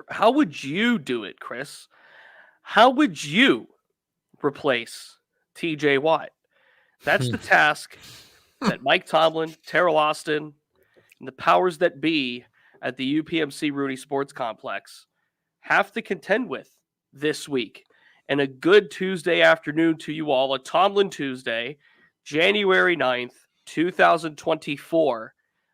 How would you do it, Chris? How would you replace TJ Watt? That's the task that Mike Tomlin, Terrell Austin, and the powers that be at the UPMC Rooney Sports Complex have to contend with this week. And a good Tuesday afternoon to you all, a Tomlin Tuesday, January 9th, 2024,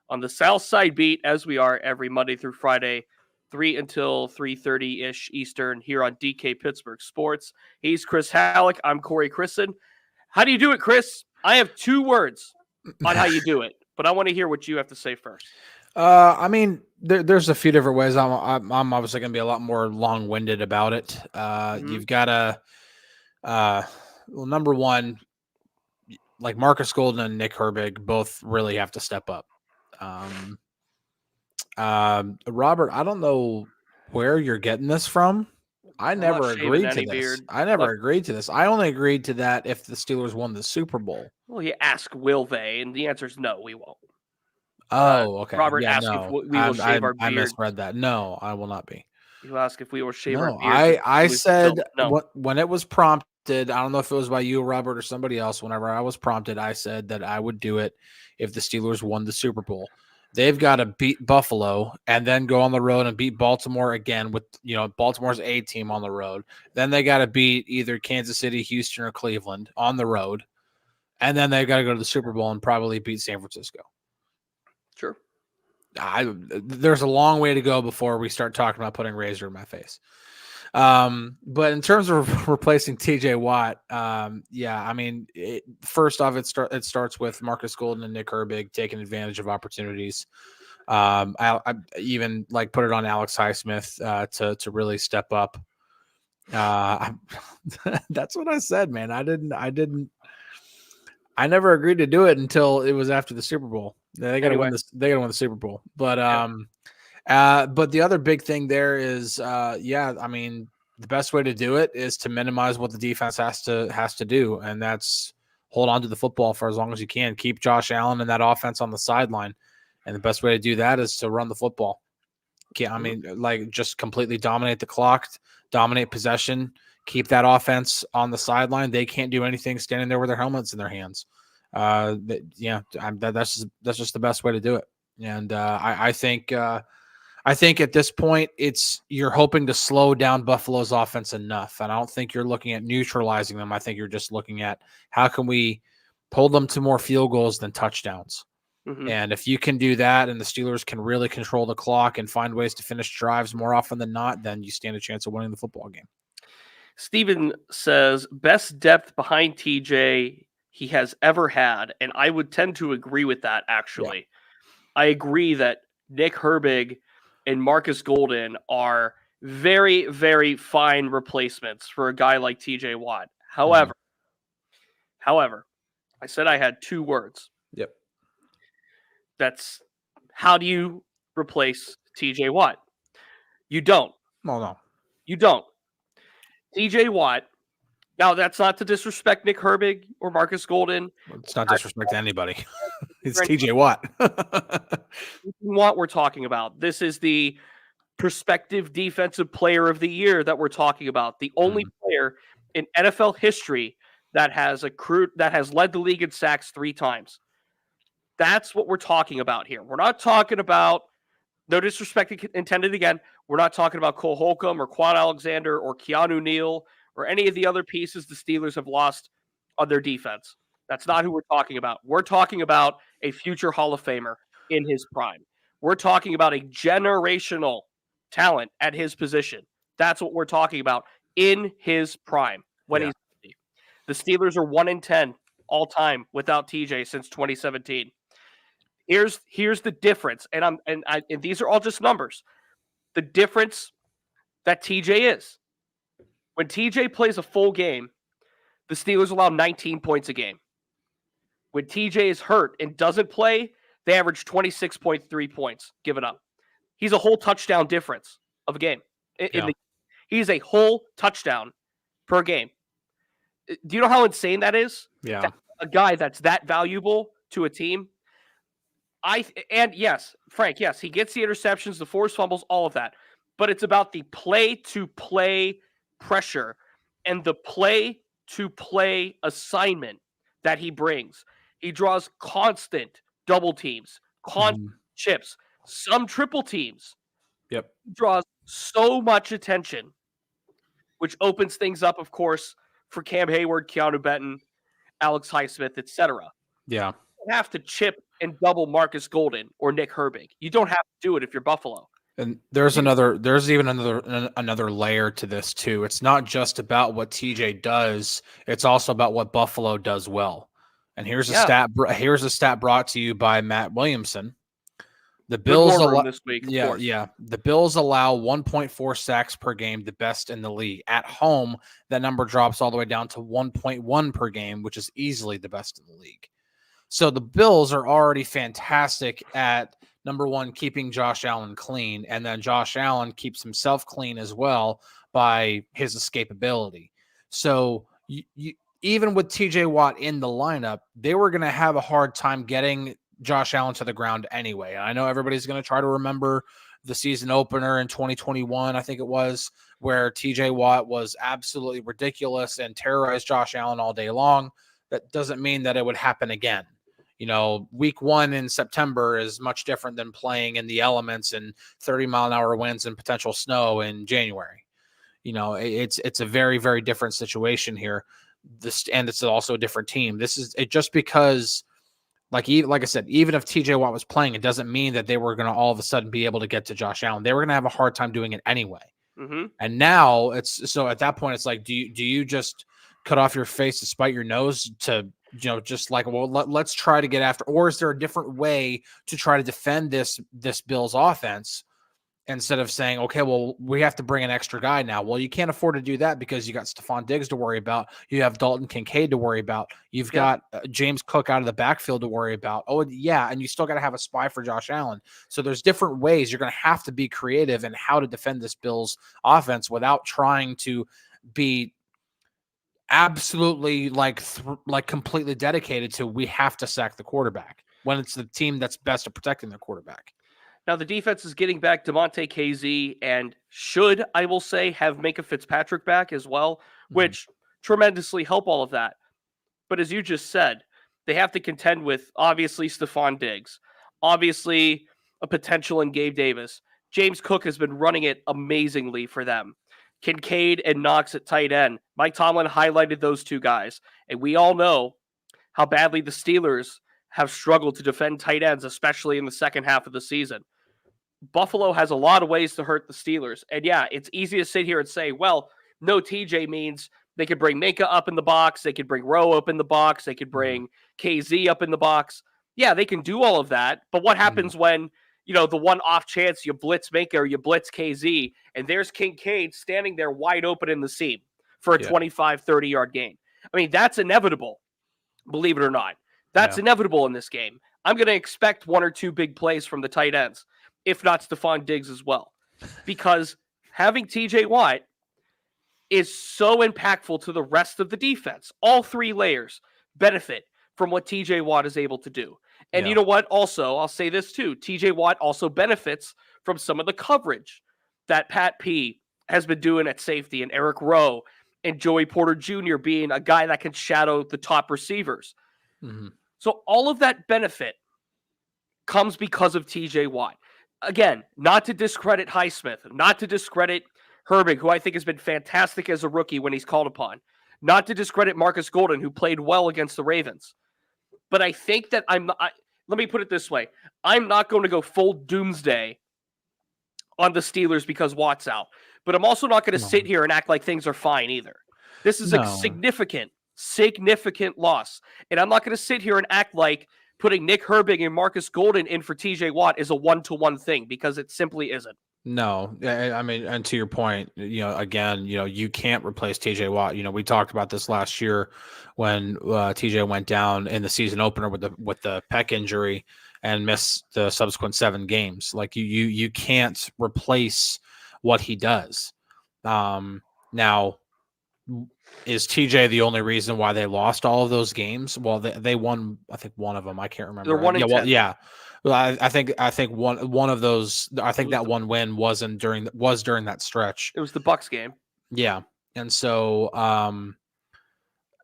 on the South Side Beat, as we are every Monday through Friday, 3 until 3:30-ish Eastern here on DK Pittsburgh Sports. He's Chris Halicke. I'm Corey Crisan. How do you do it, Chris? I have 2 words on how you do it, but I want to hear what you have to say first. I mean, there's a few different ways. I'm obviously going to be a lot more long-winded about it. You've got to, well, number one, like Marcus Golden and Nick Herbig both really have to step up. Robert, I don't know where you're getting this from. I never agreed to this. I only agreed to that if the Steelers won the Super Bowl. Well, you ask, will they? And the answer is no, we won't. Oh, okay. Robert asked if we will shave our beard. I misread that. No, I will not be. You ask if we will shave our beard. I said when it was prompted, I don't know if it was by you, Robert, or somebody else. Whenever I was prompted, I said that I would do it if the Steelers won the Super Bowl. They've got to beat Buffalo and then go on the road and beat Baltimore again with, Baltimore's A team on the road. Then they got to beat either Kansas City, Houston, or Cleveland on the road. And then they've got to go to the Super Bowl and probably beat San Francisco. Sure. There's a long way to go before we start talking about putting razor in my face. But in terms of replacing TJ Watt, I mean, first off, it starts with Marcus Golden and Nick Herbig taking advantage of opportunities. I even put it on Alex Highsmith to really step up. That's what I said, man. I never agreed to do it until it was after the Super Bowl. They got to win this. They got to win the Super Bowl. But but the other big thing there is, I mean, the best way to do it is to minimize what the defense has to do, and that's hold on to the football for as long as you can. Keep Josh Allen and that offense on the sideline, and the best way to do that is to run the football. I mean, just completely dominate the clock, dominate possession. Keep that offense on the sideline. They can't do anything standing there with their helmets in their hands. That's just the best way to do it. And I think at this point you're hoping to slow down Buffalo's offense enough. And I don't think you're looking at neutralizing them. I think you're just looking at how can we hold them to more field goals than touchdowns. Mm-hmm. And if you can do that and the Steelers can really control the clock and find ways to finish drives more often than not, then you stand a chance of winning the football game. Steven says, best depth behind TJ he has ever had. And I would tend to agree with that, actually. Yeah. I agree that Nick Herbig and Marcus Golden are very, very fine replacements for a guy like TJ Watt. However, I said I had 2 words. Yep. That's how do you replace TJ Watt? You don't. No. You don't. TJ Watt. Now, that's not to disrespect Nick Herbig or Marcus Golden. It's not disrespect to anybody. It's TJ Watt. What we're talking about. This is the prospective defensive player of the year that we're talking about. The only player in NFL history that has led the league in sacks 3 times. That's what we're talking about here. We're not talking about, no disrespect intended again, we're not talking about Cole Holcomb or Quan Alexander or Keanu Neal or any of the other pieces the Steelers have lost on their defense. That's not who we're talking about. We're talking about a future Hall of Famer in his prime. We're talking about a generational talent at his position. That's what we're talking about in his prime. When he's the Steelers are 1-10 all time without TJ since 2017. Here's the difference, and these are all just numbers. The difference that TJ is. When TJ plays a full game, the Steelers allow 19 points a game. When TJ is hurt and doesn't play, they average 26.3 points given up. He's a whole touchdown difference of a game. He's a whole touchdown per game. Do you know how insane that is? Yeah. A guy that's that valuable to a team. Yes, Frank, yes, he gets the interceptions, the forced fumbles, all of that. but it's about the play-to-play pressure and the play-to-play assignment that he brings. He draws constant double teams, constant chips, some triple teams. Yep. He draws so much attention, which opens things up, of course, for Cam Hayward, Keanu Benton, Alex Highsmith, etc. Yeah. You don't have to chip and double Marcus Golden or Nick Herbig. You don't have to do it if you're Buffalo. And there's even another layer to this too. It's not just about what TJ does; it's also about what Buffalo does well. And here's a stat. Here's a stat brought to you by Matt Williamson. The Bills this week. The Bills allow 1.4 sacks per game, the best in the league. At home, that number drops all the way down to 1.1 per game, which is easily the best in the league. So the Bills are already fantastic at, number one, keeping Josh Allen clean, and then Josh Allen keeps himself clean as well by his escapability. So even with TJ Watt in the lineup, they were going to have a hard time getting Josh Allen to the ground anyway. I know everybody's going to try to remember the season opener in 2021, I think it was, where TJ Watt was absolutely ridiculous and terrorized Josh Allen all day long. That doesn't mean that it would happen again. You know, week 1 in September is much different than playing in the elements and 30-mile-an-hour winds and potential snow in January. You know, it's a very, very different situation here. And it's also a different team. This is it just because, like I said, even if TJ Watt was playing, it doesn't mean that they were going to all of a sudden be able to get to Josh Allen. They were going to have a hard time doing it anyway. Mm-hmm. And now so at that point, it's like, do you just cut off your face to spite your nose to, just like, well, let's try to get after, or is there a different way to try to defend this Bills offense instead of saying, okay, well, we have to bring an extra guy now. Well, you can't afford to do that because you got Stephon Diggs to worry about. You have Dalton Kincaid to worry about. You've got James Cook out of the backfield to worry about. Oh yeah. And you still got to have a spy for Josh Allen. So there's different ways you're going to have to be creative in how to defend this Bills offense without trying to be absolutely like completely dedicated to, we have to sack the quarterback when it's the team that's best at protecting their quarterback. Now the defense is getting back DeMonte KZ and should, I will say, have Minka Fitzpatrick back as well, which tremendously help all of that. But as you just said, they have to contend with obviously Stephon Diggs, obviously a potential in Gabe Davis. James Cook has been running it amazingly for them. Kincaid and Knox at tight end. Mike Tomlin highlighted those two guys. And we all know how badly the Steelers have struggled to defend tight ends, especially in the second half of the season. Buffalo has a lot of ways to hurt the Steelers. And yeah, it's easy to sit here and say, well, no TJ means they could bring Minka up in the box. They could bring Rowe up in the box. They could bring KZ up in the box. Yeah, they can do all of that. But what happens when, the one off chance you blitz Minka or you blitz KZ, and there's Kincaid standing there wide open in the seam for a 25, 30-yard gain? I mean, that's inevitable, believe it or not. That's inevitable in this game. I'm going to expect one or two big plays from the tight ends, if not Stephon Diggs as well, because having TJ Watt is so impactful to the rest of the defense. All three layers benefit from what TJ Watt is able to do. And you know what? Also, I'll say this too. TJ Watt also benefits from some of the coverage that Pat P has been doing at safety, and Eric Rowe and Joey Porter Jr. being a guy that can shadow the top receivers. Mm-hmm. So all of that benefit comes because of TJ Watt. Again, not to discredit Highsmith, not to discredit Herbig, who I think has been fantastic as a rookie when he's called upon, not to discredit Marcus Golden, who played well against the Ravens. But I think that let me put it this way. I'm not going to go full doomsday on the Steelers because Watt's out. But I'm also not going to sit here and act like things are fine either. This is a significant loss. And I'm not going to sit here and act like putting Nick Herbig and Marcus Golden in for TJ Watt is a one-to-one thing, because it simply isn't. No, I mean, and to your point, again, you can't replace TJ Watt. We talked about this last year when TJ went down in the season opener with the pec injury and missed the subsequent 7 games. Like you can't replace what he does. Now, is TJ the only reason why they lost all of those games? Well, they won, I think, one of them. I can't remember. They're 1-10. Well, I think one of those. I think that one win was during that stretch. It was the Bucks game. Yeah, and so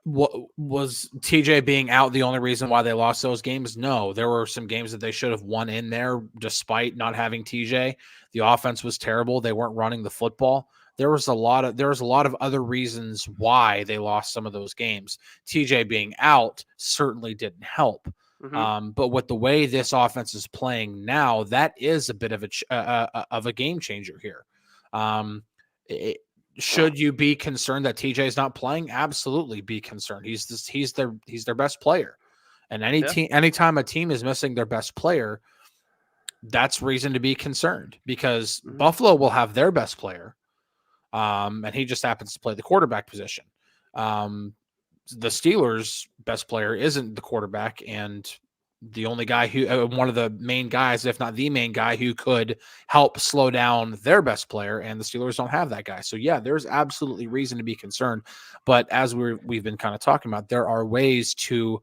what was TJ being out the only reason why they lost those games? No, there were some games that they should have won in there despite not having TJ. The offense was terrible. They weren't running the football. There was a lot of other reasons why they lost some of those games. TJ being out certainly didn't help. Mm-hmm. But with the way this offense is playing now, that is a bit of a game changer here. Should you be concerned that TJ is not playing? Absolutely, be concerned. He's their best player, and anytime a team is missing their best player, that's reason to be concerned because Buffalo will have their best player, and he just happens to play the quarterback position. The Steelers' best player isn't the quarterback, and the only guy who, one of the main guys, if not the main guy, who could help slow down their best player, and the Steelers don't have that guy. So yeah, there's absolutely reason to be concerned. But as we've been kind of talking about, there are ways to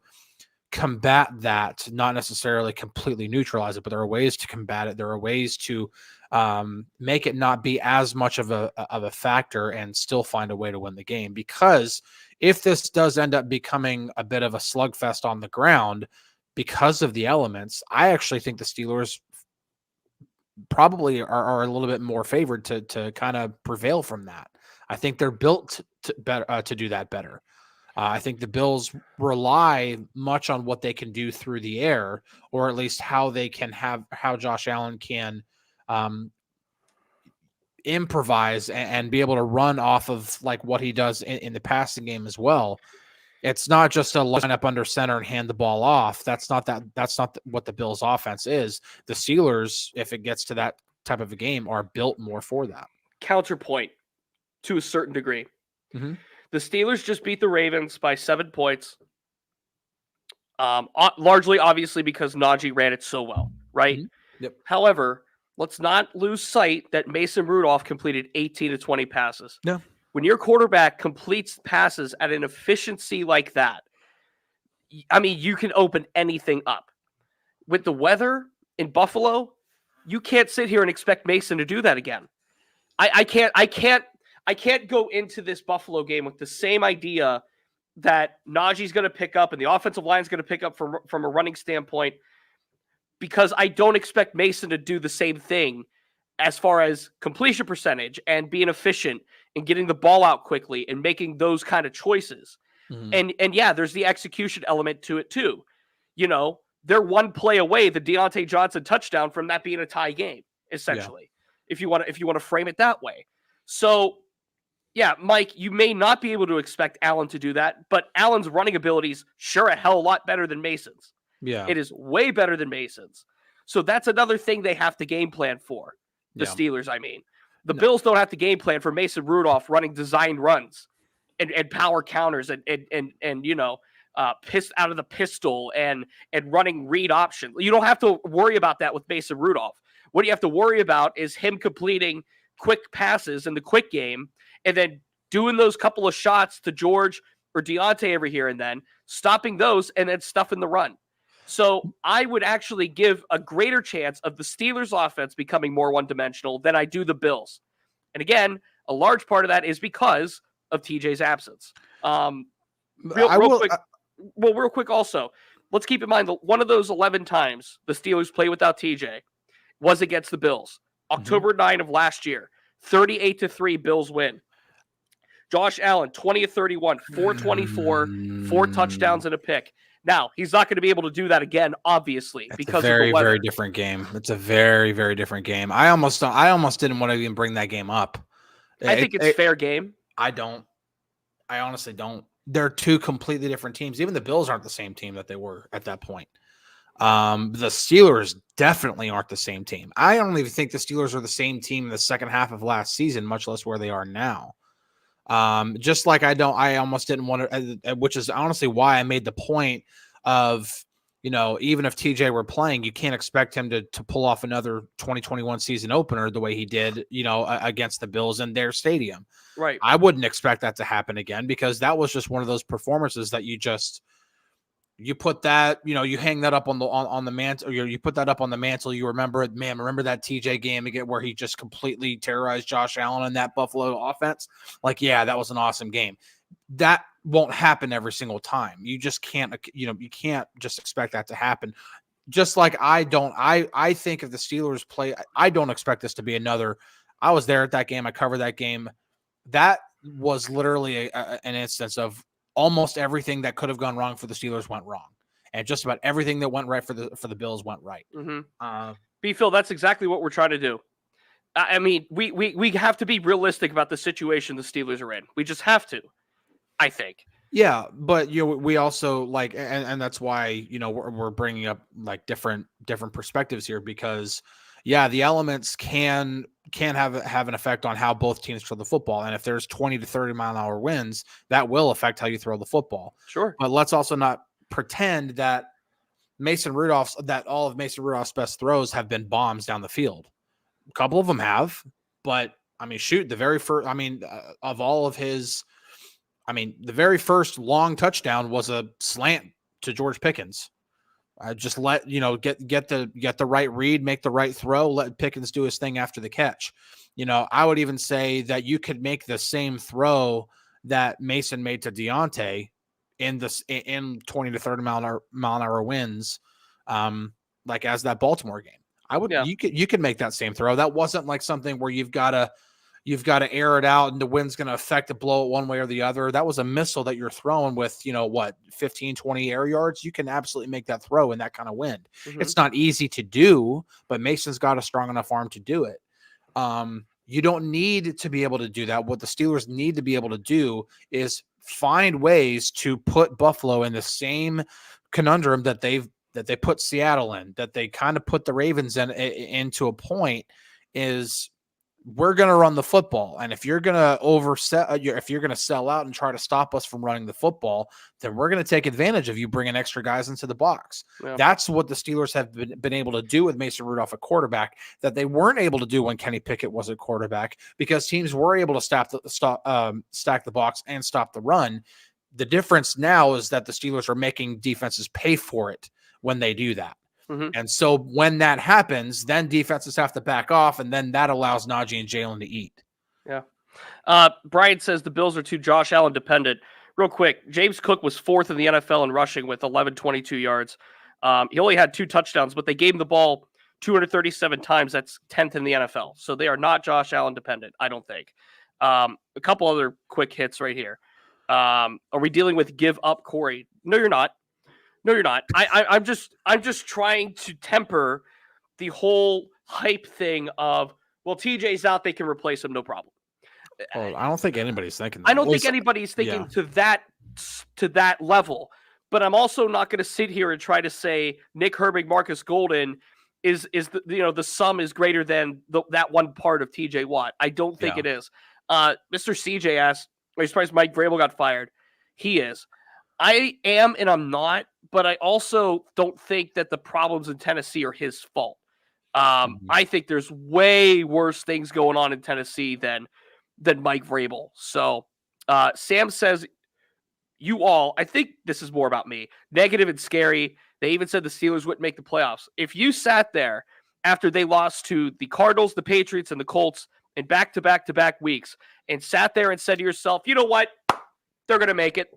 combat that, not necessarily completely neutralize it, but there are ways to combat it. There are ways to make it not be as much of a factor and still find a way to win the game. Because if this does end up becoming a bit of a slugfest on the ground because of the elements, I actually think the Steelers probably are a little bit more favored to kind of prevail from that. I think they're built to do that better. I think the Bills rely much on what they can do through the air, or at least how Josh Allen can improvise and be able to run off of like what he does in the passing game as well. It's not just a line up under center and hand the ball off. That's not what the Bills offense is. The Steelers, if it gets to that type of a game, are built more for that. Counterpoint to a certain degree. Mm-hmm. The Steelers just beat the Ravens by 7 points. Largely, obviously, because Najee ran it so well, right? Mm-hmm. Yep. However, let's not lose sight that Mason Rudolph completed 18 to 20 passes. No. When your quarterback completes passes at an efficiency like that, I mean, you can open anything up. With the weather in Buffalo, you can't sit here and expect Mason to do that again. I can't go into this Buffalo game with the same idea that Najee's going to pick up and the offensive line is going to pick up from a running standpoint, because I don't expect Mason to do the same thing as far as completion percentage and being efficient and getting the ball out quickly and making those kind of choices. Mm-hmm. And yeah, there's the execution element to it too. You know, they're one play away, the Deontay Johnson touchdown, from that being a tie game, essentially, if you want to frame it that way. So yeah, Mike, you may not be able to expect Allen to do that, but Allen's running abilities sure a hell a lot better than Mason's. Yeah. It is way better than Mason's. So that's another thing they have to game plan for. The Steelers, I mean. The Bills don't have to game plan for Mason Rudolph running designed runs and power counters and you know, piss out of the pistol and running read option. You don't have to worry about that with Mason Rudolph. What you have to worry about is him completing quick passes in the quick game and then doing those couple of shots to George or Deontay every here and then, stopping those and then stuffing the run. So I would actually give a greater chance of the Steelers offense becoming more one-dimensional than I do the Bills. And again, a large part of that is because of TJ's absence. Real quick also, let's keep in mind that one of those 11 times the Steelers played without TJ was against the Bills. October 9 of last year, 38-3 Bills win. Josh Allen, 20-31, 424, 4 touchdowns and a pick. Now, he's not going to be able to do that again, obviously, because of the weather. Very different game. It's a very, very different game. I almost didn't want to even bring that game up. I think it's fair game. I honestly don't. They're two completely different teams. Even the Bills aren't the same team that they were at that point. The Steelers definitely aren't the same team. I don't even think the Steelers are the same team in the second half of last season, much less where they are now. Just like I almost didn't want to, which is honestly why I made the point of, you know, even if TJ were playing, you can't expect him to pull off another 2021 season opener the way he did, you know, against the Bills in their stadium. Right. I wouldn't expect that to happen again because that was just one of those performances that you just, You put that, you hang that up on the mantle, or you put that up on the mantle. You remember it, man. Remember that TJ game again where he just completely terrorized Josh Allen and that Buffalo offense? Like, yeah, that was an awesome game. That won't happen every single time. You just can't, you can't just expect that to happen. Just like I think if the Steelers play, I don't expect this to be another. I was there at that game. I covered that game. That was literally an instance of almost everything that could have gone wrong for the Steelers went wrong, and just about everything that went right for the Bills went right. B-Phil, that's exactly what we're trying to do. I mean, we have to be realistic about the situation the Steelers are in. We just have to, I think. Yeah, but we also like, and that's why we're bringing up like different perspectives here, because the elements can have an effect on how both teams throw the football, and if there's 20 to 30 mile an hour winds, that will affect how you throw the football. Sure, but let's also not pretend that all of Mason Rudolph's best throws have been bombs down the field. A couple of them have, but I mean, shoot, the very first, of all of his. The very first long touchdown was a slant to George Pickens. Just let get the right read, make the right throw, let Pickens do his thing after the catch. I would even say that you could make the same throw that Mason made to Deontay in 20 to 30 mile an hour winds, like as that Baltimore game. You could make that same throw. That wasn't like something where you've got to air it out and the wind's going to affect it, blow it one way or the other. That was a missile that you're throwing with, 15, 20 air yards. You can absolutely make that throw in that kind of wind. Mm-hmm. It's not easy to do, but Mason's got a strong enough arm to do it. You don't need to be able to do that. What the Steelers need to be able to do is find ways to put Buffalo in the same conundrum that they put Seattle in, that they kind of put the Ravens into a point is, we're going to run the football. And if you're going to if you're going to sell out and try to stop us from running the football, then we're going to take advantage of you bringing extra guys into the box. Yeah. That's what the Steelers have been able to do with Mason Rudolph at quarterback that they weren't able to do when Kenny Pickett was at quarterback, because teams were able to stack the box and stop the run. The difference now is that the Steelers are making defenses pay for it when they do that. Mm-hmm. And so when that happens, then defenses have to back off, and then that allows Najee and Jalen to eat. Yeah. Brian says the Bills are too Josh Allen dependent. Real quick, James Cook was 4th in the NFL in rushing with 1122 yards. He only had 2 touchdowns, but they gave him the ball 237 times. That's 10th in the NFL. So they are not Josh Allen dependent, I don't think. A couple other quick hits right here. Are we dealing with give up Corey? No, you're not. No, you're not. I'm just trying to temper the whole hype thing of, well, TJ's out, they can replace him, no problem. Well, I don't think anybody's thinking that. I don't think anybody's thinking to that level. But I'm also not going to sit here and try to say Nick Herbig, Marcus Golden is the sum is greater than that one part of TJ Watt. I don't think it is. Mr. CJ asked, are you surprised Mike Vrabel got fired? He is. I am and I'm not, but I also don't think that the problems in Tennessee are his fault. I think there's way worse things going on in Tennessee than Mike Vrabel. So Sam says, I think this is more about me, negative and scary. They even said the Steelers wouldn't make the playoffs. If you sat there after they lost to the Cardinals, the Patriots, and the Colts in back-to-back weeks and sat there and said to yourself, you know what? They're going to make it.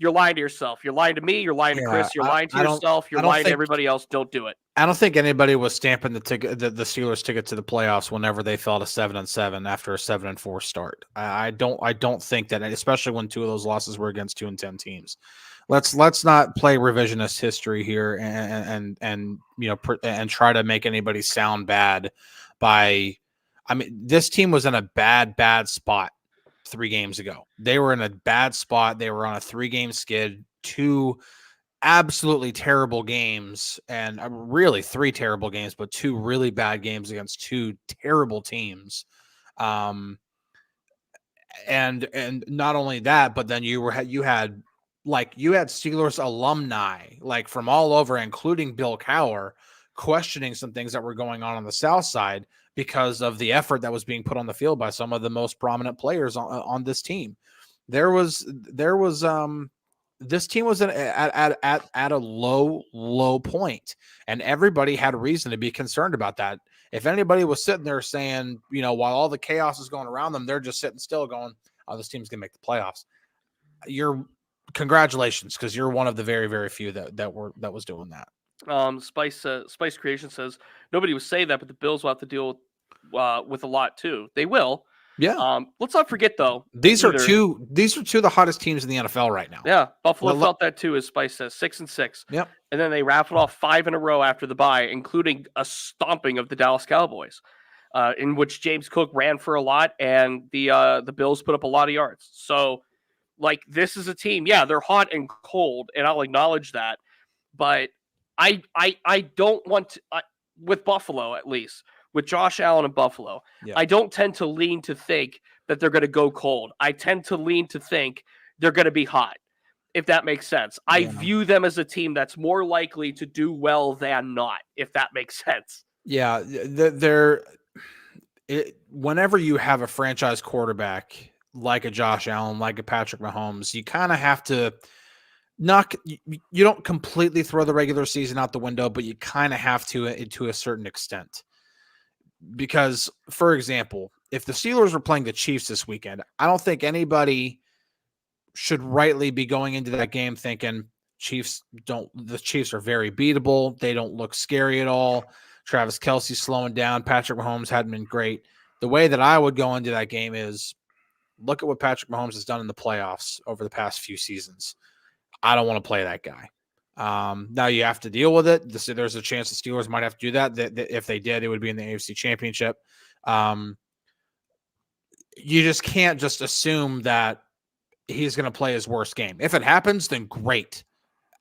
You're lying to yourself. You're lying to me. You're lying to Chris. You're lying to yourself. You're lying to everybody else. Don't do it. I don't think anybody was stamping the Steelers ticket to the playoffs whenever they fell to 7-7 after a 7-4 start. I don't think that, especially when 2 of those losses were against 2-10 teams. Let's not play revisionist history here and try to make anybody sound bad by. I mean, this team was in a bad spot 3 games ago. They were in a bad spot. They were on a 3-game skid, 2 absolutely terrible games, and really 3 terrible games, but 2 really bad games against 2 terrible teams. And not only that, but then you had Steelers alumni like from all over, including Bill Cowher, questioning some things that were going on the South Side because of the effort that was being put on the field by some of the most prominent players on this team. There was this team was at a low point, and everybody had reason to be concerned about that. If anybody was sitting there saying, while all the chaos is going around them, they're just sitting still going, "Oh, this team's gonna make the playoffs." Congratulations, because you're one of the very, very few that was doing that. Spice Creation says nobody would say that, but the Bills will have to deal with a lot too. They will. Yeah. Let's not forget though. These are two of the hottest teams in the NFL right now. Yeah, Buffalo felt that too, as Spice says, 6-6. Yep. And then they raffled off 5 in a row after the bye, including a stomping of the Dallas Cowboys, in which James Cook ran for a lot, and the Bills put up a lot of yards. So, this is a team. Yeah, they're hot and cold, and I'll acknowledge that. But I don't want to, with Buffalo at least, with Josh Allen and Buffalo, I don't tend to lean to think that they're going to go cold. I tend to lean to think they're going to be hot, if that makes sense. I view them as a team that's more likely to do well than not, if that makes sense. Yeah, whenever you have a franchise quarterback like a Josh Allen, like a Patrick Mahomes, you kind of have to you don't completely throw the regular season out the window, but you kind of have to a certain extent. Because, for example, if the Steelers were playing the Chiefs this weekend, I don't think anybody should rightly be going into that game thinking the Chiefs are very beatable. They don't look scary at all. Travis Kelce's slowing down. Patrick Mahomes hadn't been great. The way that I would go into that game is look at what Patrick Mahomes has done in the playoffs over the past few seasons. I don't want to play that guy. Now you have to deal with it. There's a chance the Steelers might have to do that. That if they did, it would be in the AFC Championship. You just can't just assume that he's going to play his worst game. If it happens, then great.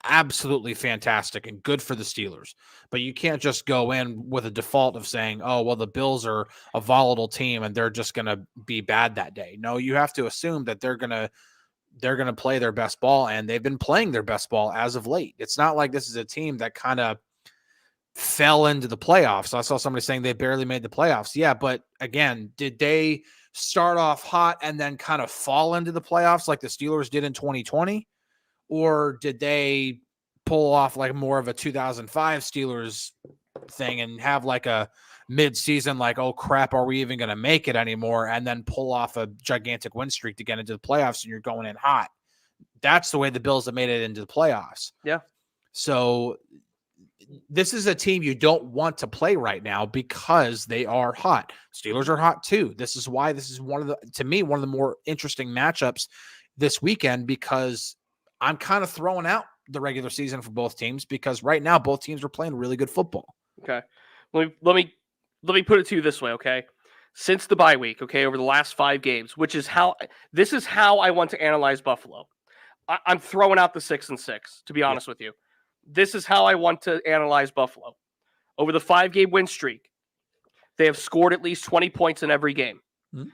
Absolutely fantastic and good for the Steelers. But you can't just go in with a default of saying, oh, well, the Bills are a volatile team and they're just going to be bad that day. No, you have to assume that they're going to play their best ball, and they've been playing their best ball as of late. It's not like this is a team that kind of fell into the playoffs. I saw somebody saying they barely made the playoffs. Yeah, but again, did they start off hot and then kind of fall into the playoffs like the Steelers did in 2020? Or did they pull off like more of a 2005 Steelers thing and have like a mid-season like, oh crap, are we even going to make it anymore? And then pull off a gigantic win streak to get into the playoffs and you're going in hot. That's the way the Bills have made it into the playoffs. Yeah. So this is a team you don't want to play right now because they are hot. Steelers are hot too. This is why this is one of the more interesting matchups this weekend, because I'm kind of throwing out the regular season for both teams because right now both teams are playing really good football. Okay. Let me put it to you this way, okay? Since the bye week, okay, over the last 5 games, this is how I want to analyze Buffalo. I'm throwing out the 6-6, to be honest with you. This is how I want to analyze Buffalo. Over the 5-game win streak, they have scored at least 20 points in every game. Mm-hmm.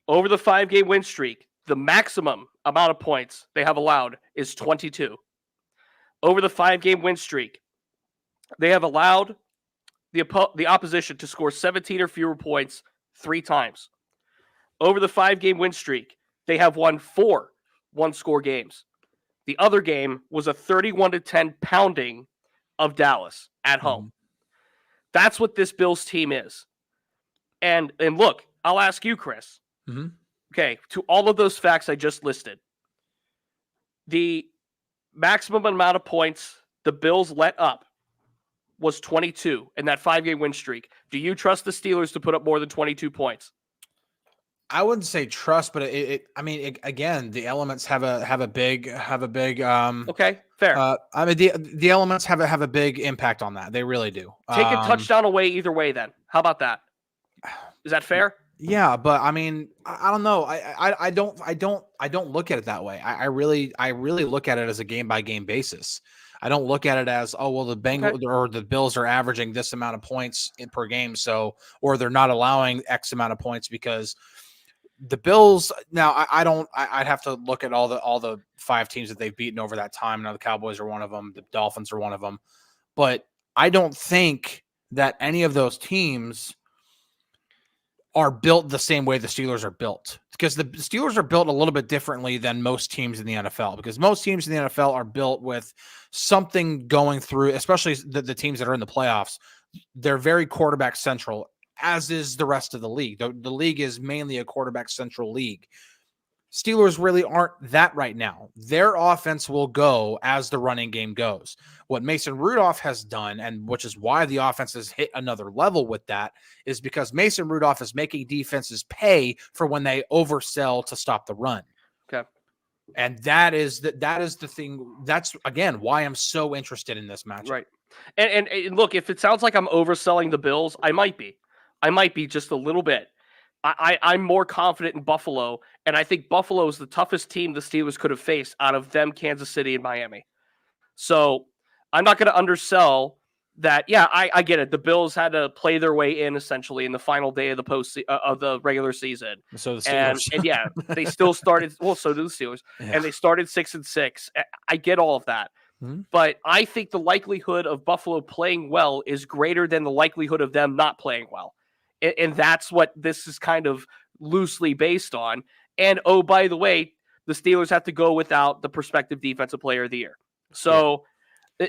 Over the 5-game win streak, the maximum amount of points they have allowed is 22. Over the 5-game win streak, they have allowed the opposition to score 17 or fewer points 3 times. Over the 5-game win streak, they have won 4 one-score games. The other game was a 31-10 pounding of Dallas at home. Mm-hmm. That's what this Bills team is. And look, I'll ask you, Chris. Mm-hmm. Okay, to all of those facts I just listed, the maximum amount of points the Bills let up was 22 in that 5-game win streak. Do you trust the Steelers to put up more than 22 points? I wouldn't say trust, but again, the elements have a big okay, fair. I mean the elements have a big impact on that. They really do. Take a touchdown away either way then. How about that? Is that fair? Yeah, but I mean, I don't know. I don't look at it that way. I really look at it as a game by game basis. I don't look at it as, oh, well, the Bengals or the Bills are averaging this amount of points per game, or they're not allowing X amount of points because the Bills. Now, I'd have to look at all the 5 teams that they've beaten over that time. Now, the Cowboys are one of them. The Dolphins are one of them. But I don't think that any of those teams are built the same way the Steelers are built, because the Steelers are built a little bit differently than most teams in the NFL, because most teams in the NFL are built with something going through, especially the teams that are in the playoffs. They're very quarterback central, as is the rest of the league. The league is mainly a quarterback central league. Steelers really aren't that right now. Their offense will go as the running game goes. What Mason Rudolph has done, and which is why the offense has hit another level with that, is because Mason Rudolph is making defenses pay for when they oversell to stop the run. Okay. And that is the thing. That's, again, why I'm so interested in this matchup. Right. And look, if it sounds like I'm overselling the Bills, I might be. I might be just a little bit. I'm more confident in Buffalo, and I think Buffalo is the toughest team the Steelers could have faced out of them, Kansas City, and Miami. So I'm not going to undersell that. Yeah, I get it. The Bills had to play their way in essentially in the final day of the regular season. So the Steelers, and yeah, they still started. Well, so do the Steelers, and they started 6-6. I get all of that. Mm-hmm. But I think the likelihood of Buffalo playing well is greater than the likelihood of them not playing well. And that's what this is kind of loosely based on. And, oh, by the way, the Steelers have to go without the prospective defensive player of the year. So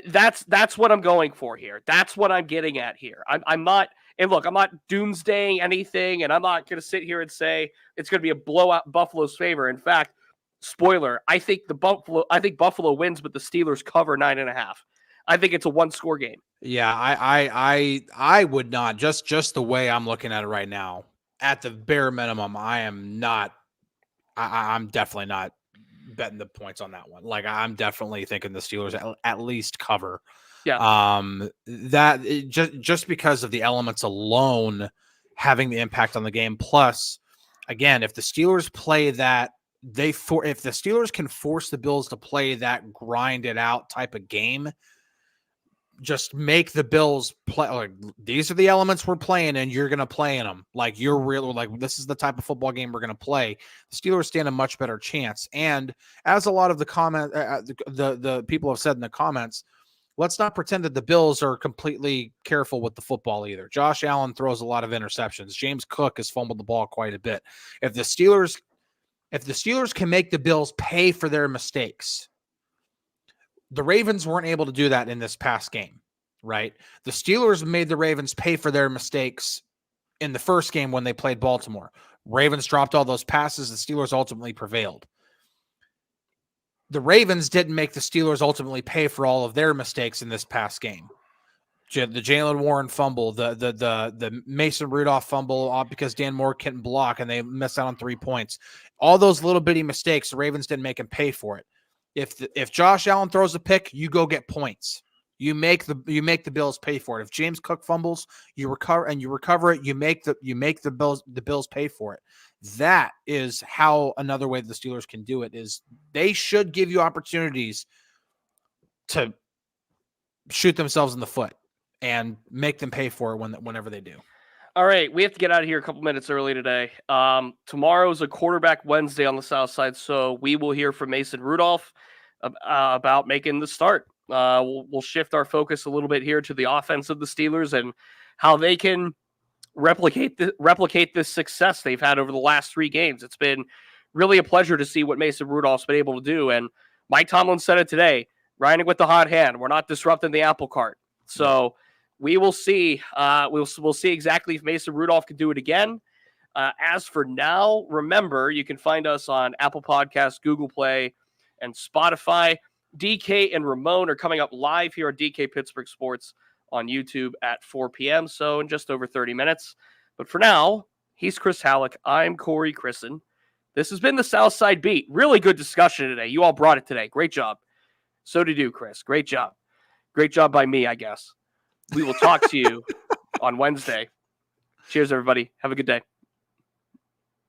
that's what I'm going for here. That's what I'm getting at here. I'm not – and look, I'm not doomsdaying anything, and I'm not going to sit here and say it's going to be a blowout in Buffalo's favor. In fact, spoiler, I think Buffalo wins, but the Steelers cover 9.5. I think it's a one-score game. Yeah, I would not, just the way I'm looking at it right now. At the bare minimum, I'm definitely not betting the points on that one. Like, I'm definitely thinking the Steelers at least cover. Yeah. Just because of the elements alone having the impact on the game. Plus, again, if the Steelers play that, if the Steelers can force the Bills to play that grind it out type of game, just make the Bills play. Like, these are the elements we're playing, and you're going to play in them. Like, you're really like, this is the type of football game we're going to play. The Steelers stand a much better chance. And as a lot of the the people have said in the comments, let's not pretend that the Bills are completely careful with the football either. Josh Allen throws a lot of interceptions. James Cook has fumbled the ball quite a bit. If the Steelers can make the Bills pay for their mistakes, the Ravens weren't able to do that in this past game, right? The Steelers made the Ravens pay for their mistakes in the first game when they played Baltimore. Ravens dropped all those passes. The Steelers ultimately prevailed. The Ravens didn't make the Steelers ultimately pay for all of their mistakes in this past game. The Jalen Warren fumble, the Mason Rudolph fumble because Dan Moore couldn't block and they missed out on 3 points. All those little bitty mistakes, the Ravens didn't make him pay for it. If Josh Allen throws a pick, you go get points. You make the Bills pay for it. If James Cook fumbles, you recover it. You make the Bills pay for it. That is how another way the Steelers can do it is they should give you opportunities to shoot themselves in the foot and make them pay for it whenever they do. All right, we have to get out of here a couple minutes early today. Tomorrow is a quarterback Wednesday on the South Side, so we will hear from Mason Rudolph about making the start. We'll shift our focus a little bit here to the offense of the Steelers and how they can replicate this success they've had over the last 3 games. It's been really a pleasure to see what Mason Rudolph's been able to do. And Mike Tomlin said it today, riding with the hot hand. We're not disrupting the apple cart. So we will see. We'll see exactly if Mason Rudolph can do it again. As for now, remember, you can find us on Apple Podcasts, Google Play, and Spotify. DK and Ramon are coming up live here at DK Pittsburgh Sports on YouTube at 4 p.m., so in just over 30 minutes. But for now, he's Chris Halicke. I'm Corey Crisan. This has been the Southside Beat. Really good discussion today. You all brought it today. Great job. So did you, Chris. Great job. Great job by me, I guess. We will talk to you on Wednesday. Cheers, everybody. Have a good day.